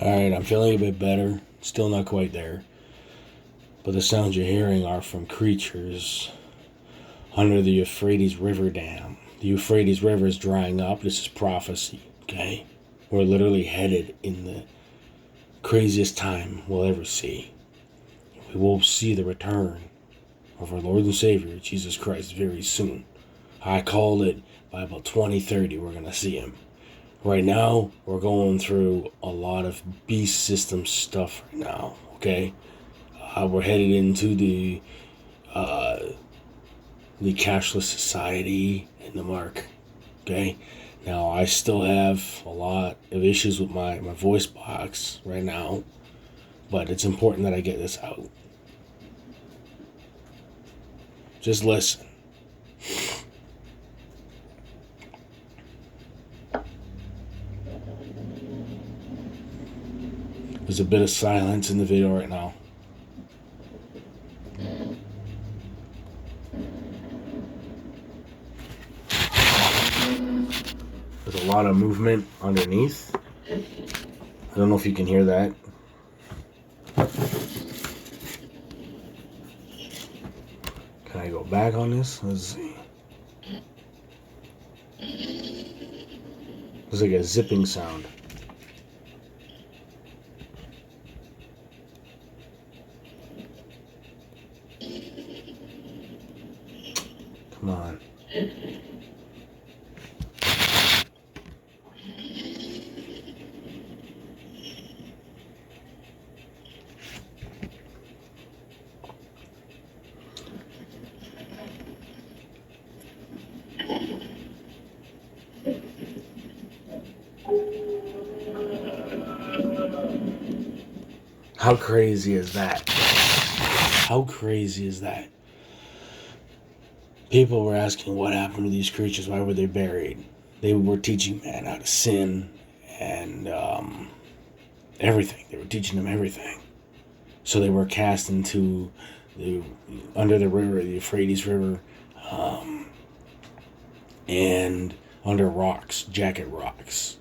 Alright, I'm feeling a bit better. Still not quite there. But the sounds you're hearing are from creatures under the Euphrates River Dam. The Euphrates River is drying up. This is prophecy, okay? We're literally headed in the craziest time we'll ever see. We will see the return of our Lord and Savior, Jesus Christ, very soon. I called it by about 2030 we're going to see him. Right now, we're going through a lot of beast system stuff right now, okay? We're headed into the cashless society and the mark, okay? Now, I still have a lot of issues with my voice box right now, but it's important that I get this out. Just listen. There's a bit of silence in the video right now. There's a lot of movement underneath. I don't know if you can hear that. Can I go back on this? Let's see. There's like a zipping sound. Come on. How crazy is that? How crazy is that? People were asking what happened to these creatures. Why were they buried? They were teaching man how to sin and everything. They were teaching them everything. So they were cast into under the river, the Euphrates River, and under rocks, jacket rocks.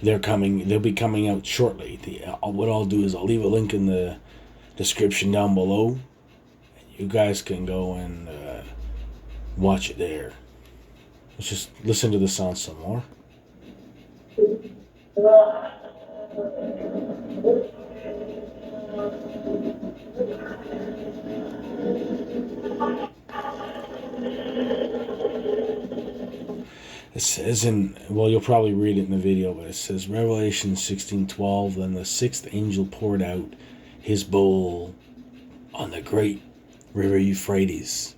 They'll be coming out shortly. What I'll do is I'll leave a link in the description down below. You guys can go and watch it there. Let's just listen to the sound some more. It says you'll probably read it in the video, but it says Revelation 16:12, then the sixth angel poured out his bowl on the great river Euphrates,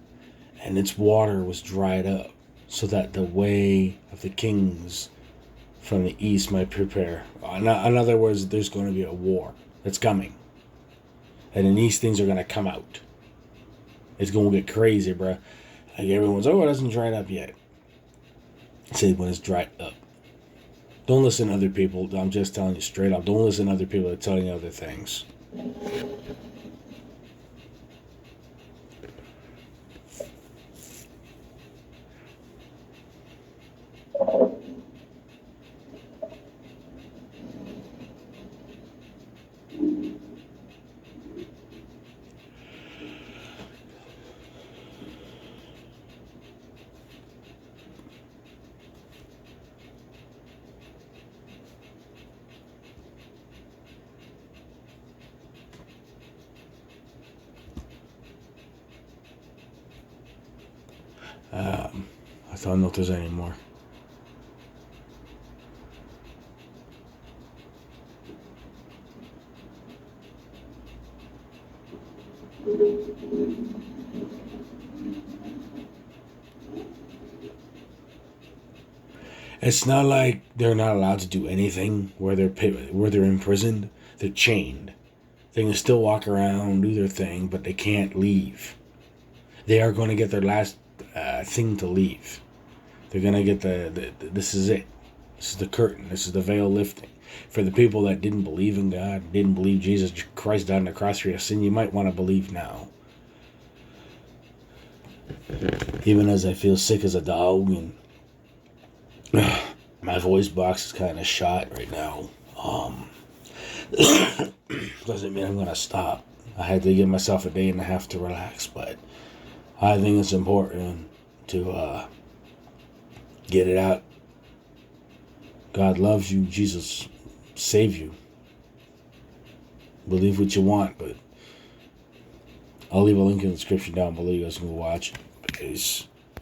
and its water was dried up, so that the way of the kings from the east might prepare. In other words, there's going to be a war that's coming, and then these things are going to come out. It's going to get crazy, bruh. Like everyone's, it hasn't dried up yet. I said when it's dried up. Don't listen to other people. I'm just telling you straight up. Don't listen to other people that are telling you other things. I don't know if there's any more. It's not like they're not allowed to do anything where they're imprisoned. They're chained. They can still walk around, do their thing, but they can't leave. They are going to get their last thing to leave. They're going to get this is it. This is the curtain. This is the veil lifting. For the people that didn't believe in God, didn't believe Jesus Christ died on the cross for your sin, you might want to believe now. Even as I feel sick as a dog and my voice box is kind of shot right now. Doesn't mean I'm going to stop. I had to give myself a day and a half to relax, but I think it's important to get it out. God loves you. Jesus saved you. Believe what you want, but I'll leave a link in the description down below. You guys can go watch it. Peace.